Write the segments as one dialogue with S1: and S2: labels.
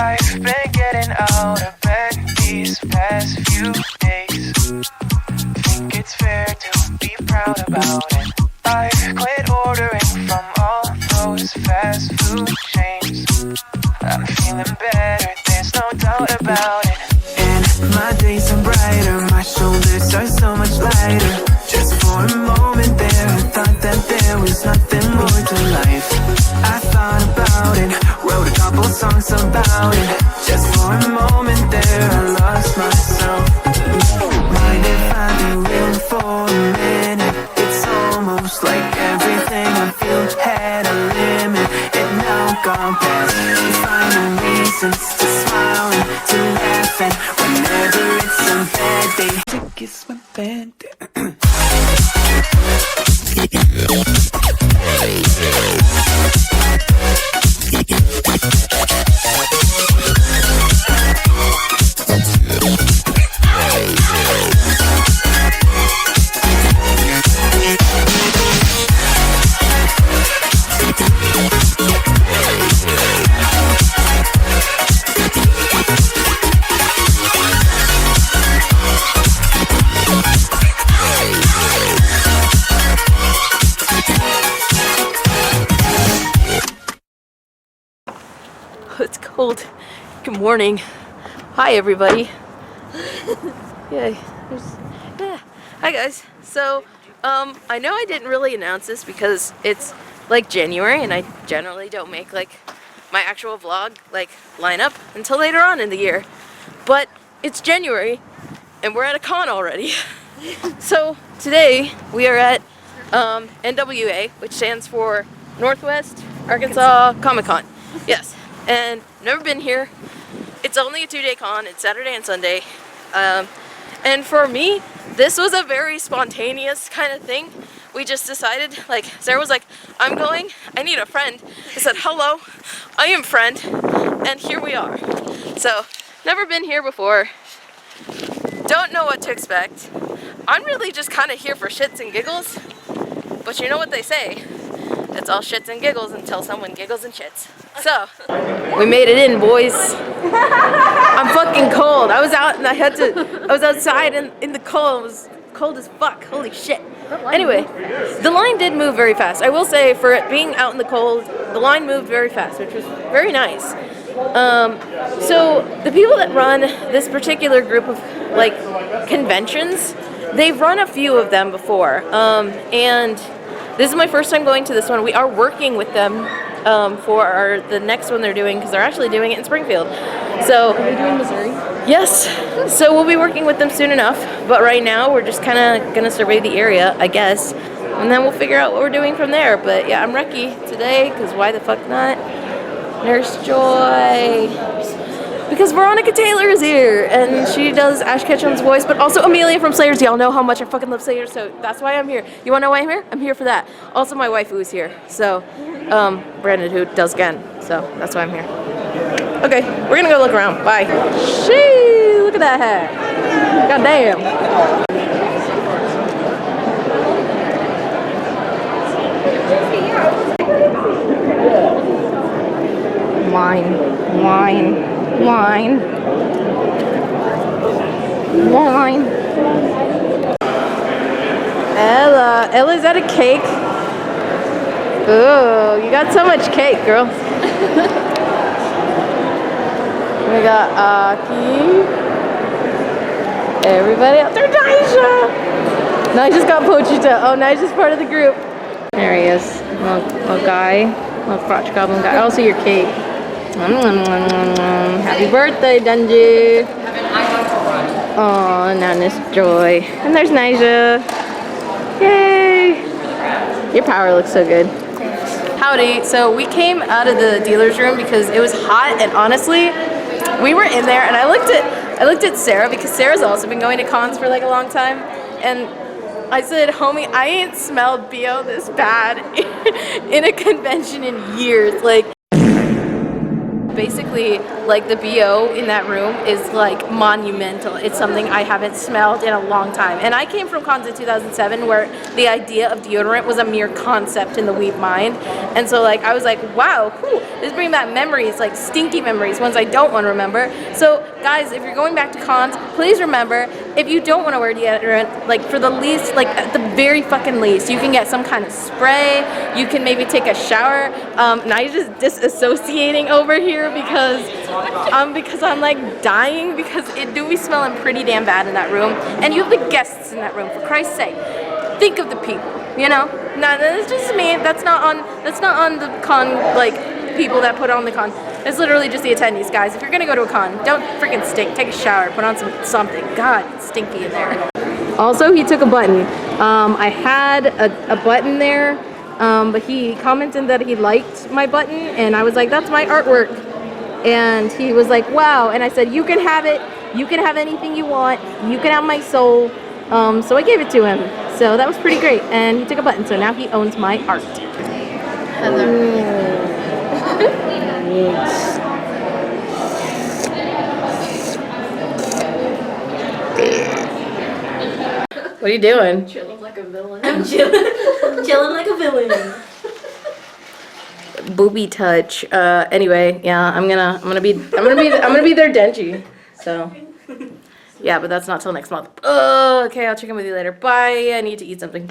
S1: I've been getting out of bed these past few days. Think it's fair to be proud about it. I've quit ordering from all those fast food chains. I'm feeling better, there's no doubt about it. And my days are brighter, my shoulders are so much lighter. Just for a moment there, I thought that there was nothing more to life. I thought about it, wrote a couple songs about it. Just for a moment there, I lost myself. Mind if I be real for a minute? It's almost like everything I feel had a limit. It now gone past. Finding reasons to smile and to laugh, and whenever it's a bad day, to kiss my bad day.
S2: It's cold. Good morning. Hi everybody. Yeah. Hi guys. So I know I didn't really announce this because it's like January and I generally don't make like my actual vlog like line up until later on in the year. But it's January and we're at a con already. So today we are at NWA, which stands for Northwest Arkansas Comic-Con. Yes. And never been here. It's only a 2-day con. It's Saturday and Sunday. And for me, this was a very spontaneous kind of thing. We just decided, like, Sarah was like, I'm going, I need a friend. I said, hello, I am friend, and here we are. So, never been here before. Don't know what to expect. I'm really just kind of here for shits and giggles. But you know what they say, it's all shits and giggles until someone giggles and shits. So, we made it in, boys. I'm fucking cold. I was out and I was outside in the cold. It was cold as fuck. Holy shit. Anyway, the line did move very fast. I will say, for it being out in the cold, the line moved very fast, which was very nice. So, the people that run this particular group of, like, conventions, they've run a few of them before. And this is my first time going to this one. We are working with them for the next one they're doing, because they're actually doing it in Springfield. So, are they doing Missouri? Yes. So we'll be working with them soon enough. But right now we're just kind of gonna survey the area, I guess, and then we'll figure out what we're doing from there. But yeah, I'm Recky today, because why the fuck not? Nurse Joy. Because Veronica Taylor is here, and she does Ash Ketchum's voice, but also Amelia from Slayers. Y'all know how much I fucking love Slayers, so that's why I'm here. You wanna know why I'm here? I'm here for that. Also, my waifu is here, so, Brandon, who does Gen, so that's why I'm here. Okay, we're gonna go look around. Bye. Shee, look at that hat. God damn. Wine. Ella, is that a cake? Ooh, you got so much cake, girl. We got Aki. Everybody out there, Nisha. Nisha's got Pochita. Oh, Nisha's part of the group. There he is. Little guy. Little crotch goblin guy. Also your cake. Happy birthday, Dungy. Oh, now Miss Joy. And there's Nisha. Yay. Your power looks so good. Howdy. So we came out of the dealer's room because it was hot, and honestly, we were in there and I looked at Sarah, because Sarah's also been going to cons for like a long time, and I said, homie, I ain't smelled BO this bad in a convention in years. Like, basically like the BO in that room is like monumental. It's something I haven't smelled in a long time. And I came from cons in 2007 where the idea of deodorant was a mere concept in the weeb mind. And so like I was like, wow, whew, this is bringing back memories, like stinky memories, ones I don't want to remember. So guys, if you're going back to cons, please remember, if you don't want to wear deodorant, like for the least, like at the very fucking least, you can get some kind of spray. You can maybe take a shower. Now you're just disassociating over here because I'm like dying because it do be smelling pretty damn bad in that room. And you have the guests in that room, for Christ's sake. Think of the people, you know? Now that's just me. That's not on the con, like people that put on the con. It's literally just the attendees, guys. If you're gonna go to a con, don't freaking stink. Take a shower, put on something. God, it's stinky in there. Also, he took a button. I had a button there, but he commented that he liked my button, and I was like, that's my artwork. And he was like, wow. And I said, you can have it. You can have anything you want. You can have my soul. So I gave it to him. So that was pretty great. And he took a button, so now he owns my art. What are you doing?
S3: Chilling like a villain. I'm chilling like a villain.
S2: Booby touch. Anyway, yeah, I'm gonna be their Denji. So yeah, but that's not till next month. Oh, okay, I'll check in with you later. Bye. I need to eat something.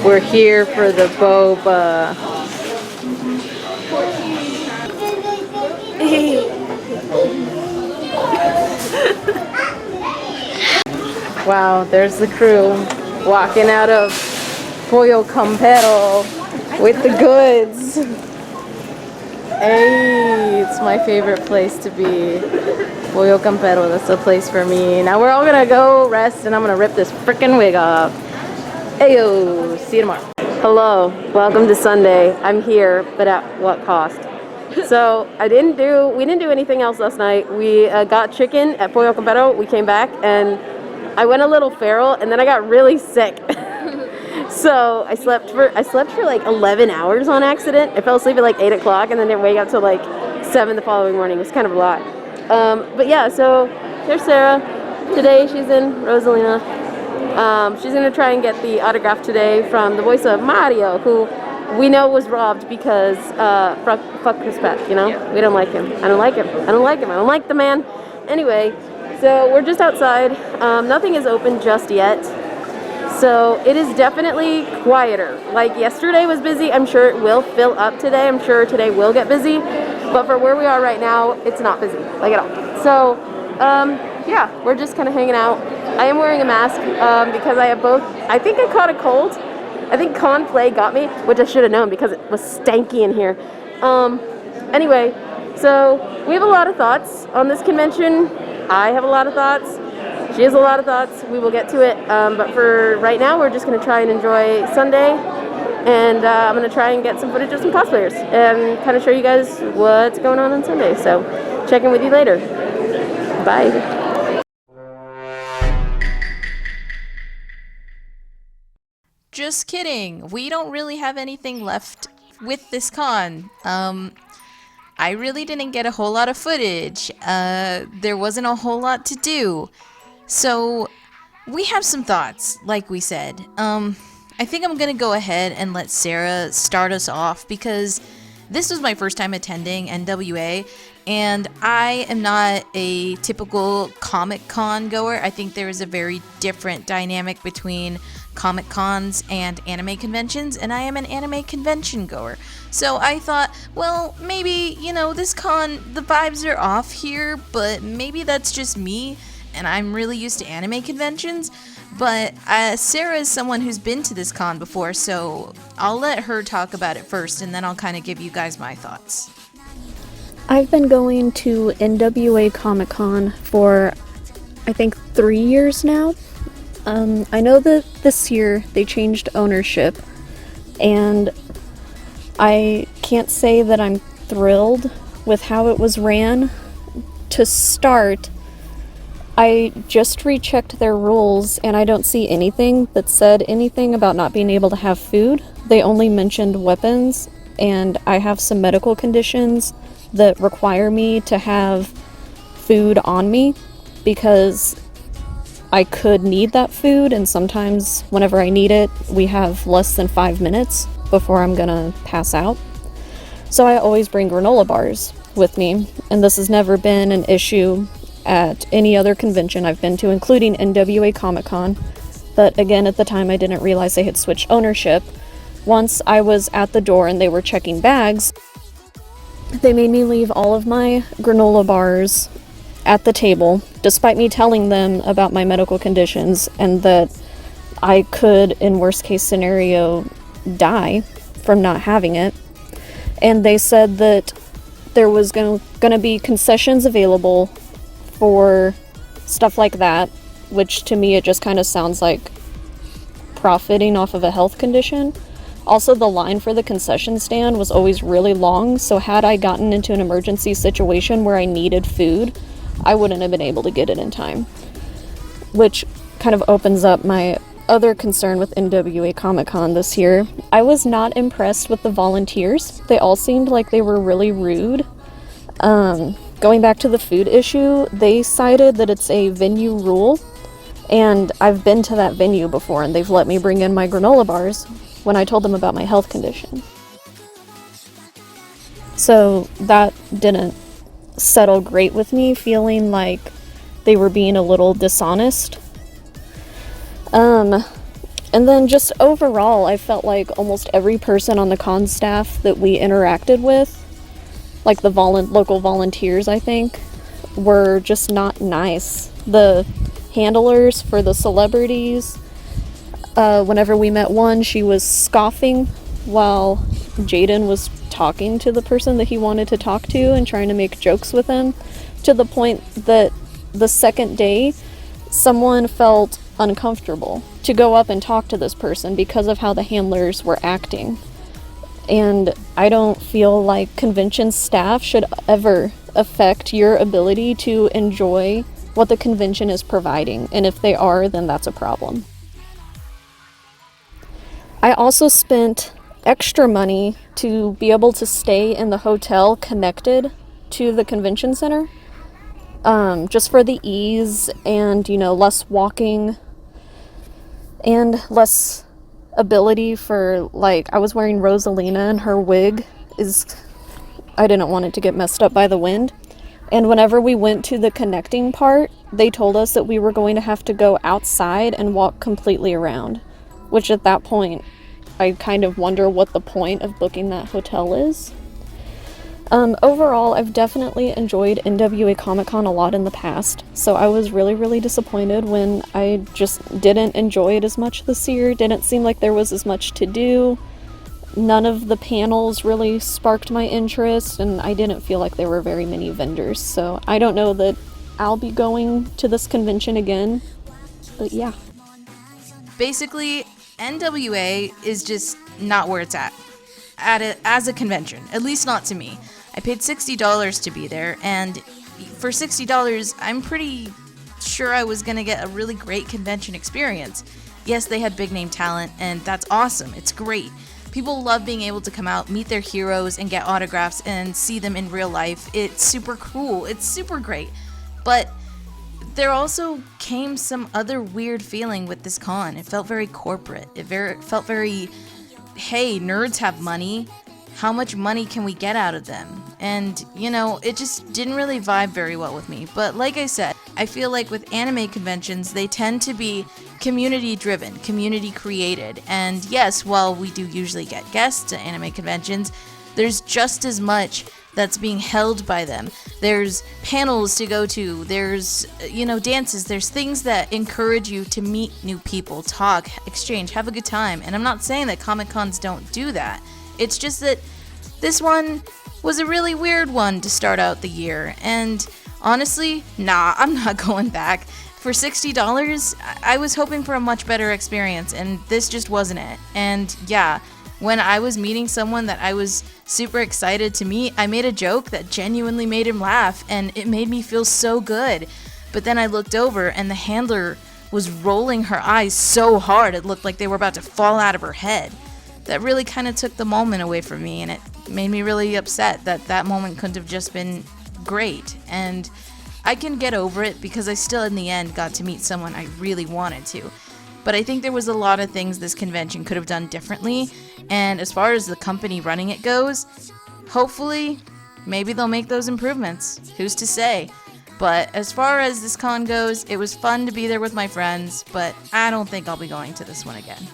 S2: We're here for the boba. Wow, there's the crew walking out of Pollo Campero with the goods. Hey, it's my favorite place to be. Pollo Campero, that's the place for me. Now we're all gonna go rest and I'm gonna rip this freaking wig off. Ayo, see you tomorrow. Hello, welcome to Sunday. I'm here, but at what cost? So we didn't do anything else last night. We got chicken at Pollo Campero. We came back and I went a little feral and then I got really sick. So I slept for like 11 hours on accident. I fell asleep at like 8 o'clock and then didn't wake up till like 7 the following morning. It was kind of a lot. But yeah, so there's Sarah. Today she's in Rosalina. She's gonna try and get the autograph today from the voice of Mario, who we know was robbed because fuck Chris Pratt, you know? Yeah. We don't like him. I don't like him. I don't like the man. Anyway, so we're just outside. Nothing is open just yet. So it is definitely quieter. Like yesterday was busy. I'm sure it will fill up today. I'm sure today will get busy. But for where we are right now, it's not busy, like at all. So, yeah, we're just kind of hanging out. I am wearing a mask because I have both. I think I caught a cold. I think Conflay got me, which I should have known because it was stanky in here. Anyway, so we have a lot of thoughts on this convention. I have a lot of thoughts. She has a lot of thoughts. We will get to it. But for right now, we're just going to try and enjoy Sunday. And I'm going to try and get some footage of some cosplayers and kind of show you guys what's going on Sunday. So check in with you later. Bye.
S4: Just kidding. We don't really have anything left with this con. I really didn't get a whole lot of footage. There wasn't a whole lot to do. So we have some thoughts, like we said. I think I'm gonna go ahead and let Sarah start us off because this was my first time attending NWA, and I am not a typical Comic-Con goer. I think there is a very different dynamic between Comic Cons and anime conventions, and I am an anime convention goer. So I thought, well, maybe, you know, this con, the vibes are off here, but maybe that's just me, and I'm really used to anime conventions, but Sarah is someone who's been to this con before, so I'll let her talk about it first, and then I'll kind of give you guys my thoughts.
S5: I've been going to NWA Comic Con for, I think, 3 years now. I know that this year they changed ownership, and I can't say that I'm thrilled with how it was ran. To start, I just rechecked their rules, and I don't see anything that said anything about not being able to have food. They only mentioned weapons, and I have some medical conditions that require me to have food on me because I could need that food, and sometimes whenever I need it, we have less than 5 minutes before I'm gonna pass out. So I always bring granola bars with me, and this has never been an issue at any other convention I've been to, including NWA Comic Con. But again, at the time I didn't realize they had switched ownership. Once I was at the door and they were checking bags, they made me leave all of my granola bars at the table, despite me telling them about my medical conditions and that I could, in worst case scenario, die from not having it. And they said that there was going to be concessions available for stuff like that, which to me it just kind of sounds like profiting off of a health condition. Also, the line for the concession stand was always really long, so had I gotten into an emergency situation where I needed food, I wouldn't have been able to get it in time. Which kind of opens up my other concern with NWA Comic Con this year. I was not impressed with the volunteers. They all seemed like they were really rude. Going back to the food issue, they cited that it's a venue rule, and I've been to that venue before and they've let me bring in my granola bars when I told them about my health condition. So that didn't settle great with me, feeling like they were being a little dishonest. And then just overall, I felt like almost every person on the con staff that we interacted with, like the local volunteers, I think, were just not nice. The handlers for the celebrities, whenever we met one, she was scoffing while Jaden was talking to the person that he wanted to talk to and trying to make jokes with him, to the point that the second day, someone felt uncomfortable to go up and talk to this person because of how the handlers were acting. And I don't feel like convention staff should ever affect your ability to enjoy what the convention is providing, and if they are, then that's a problem. I also spent extra money to be able to stay in the hotel connected to the convention center, just for the ease and, less walking and less ability for, I was wearing Rosalina, and her wig I didn't want it to get messed up by the wind. And whenever we went to the connecting part, they told us that we were going to have to go outside and walk completely around, which at that point, I kind of wonder what the point of booking that hotel is. Overall, I've definitely enjoyed NWA Comic Con a lot in the past, so I was really, really disappointed when I just didn't enjoy it as much this year. Didn't seem like there was as much to do. None of the panels really sparked my interest, and I didn't feel like there were very many vendors, so I don't know that I'll be going to this convention again, but yeah.
S4: Basically, NWA is just not where it's at it as a convention, at least not to me. I paid $60 to be there, and for $60, I'm pretty sure I was going to get a really great convention experience. Yes, they had big name talent, and that's awesome. It's great. People love being able to come out, meet their heroes, and get autographs and see them in real life. It's super cool. It's super great. But there also came some other weird feeling with this con. It felt very corporate. It felt very, hey, nerds have money. How much money can we get out of them? And, it just didn't really vibe very well with me. But like I said, I feel like with anime conventions, they tend to be community driven, community created. And yes, while we do usually get guests to anime conventions, there's just as much that's being held by them. There's panels to go to. There's, dances. There's things that encourage you to meet new people, talk, exchange, have a good time. And I'm not saying that Comic Cons don't do that. It's just that this one was a really weird one to start out the year. And honestly, nah, I'm not going back. For $60, I was hoping for a much better experience, and this just wasn't it. And yeah, when I was meeting someone that I was super excited to meet, I made a joke that genuinely made him laugh, and it made me feel so good. But then I looked over, and the handler was rolling her eyes so hard it looked like they were about to fall out of her head. That really kind of took the moment away from me, and it made me really upset that that moment couldn't have just been great. And I can get over it because I still in the end got to meet someone I really wanted to. But I think there was a lot of things this convention could have done differently, and as far as the company running it goes, hopefully, maybe they'll make those improvements. Who's to say? But as far as this con goes, it was fun to be there with my friends, but I don't think I'll be going to this one again.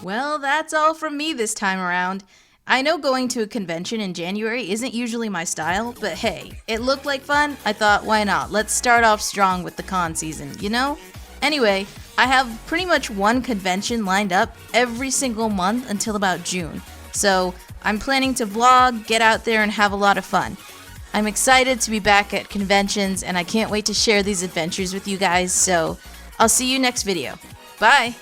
S4: Well, that's all from me this time around. I know going to a convention in January isn't usually my style, but hey, it looked like fun. I thought, why not? Let's start off strong with the con season, you know? Anyway, I have pretty much one convention lined up every single month until about June. So I'm planning to vlog, get out there, and have a lot of fun. I'm excited to be back at conventions, and I can't wait to share these adventures with you guys, so I'll see you next video. Bye!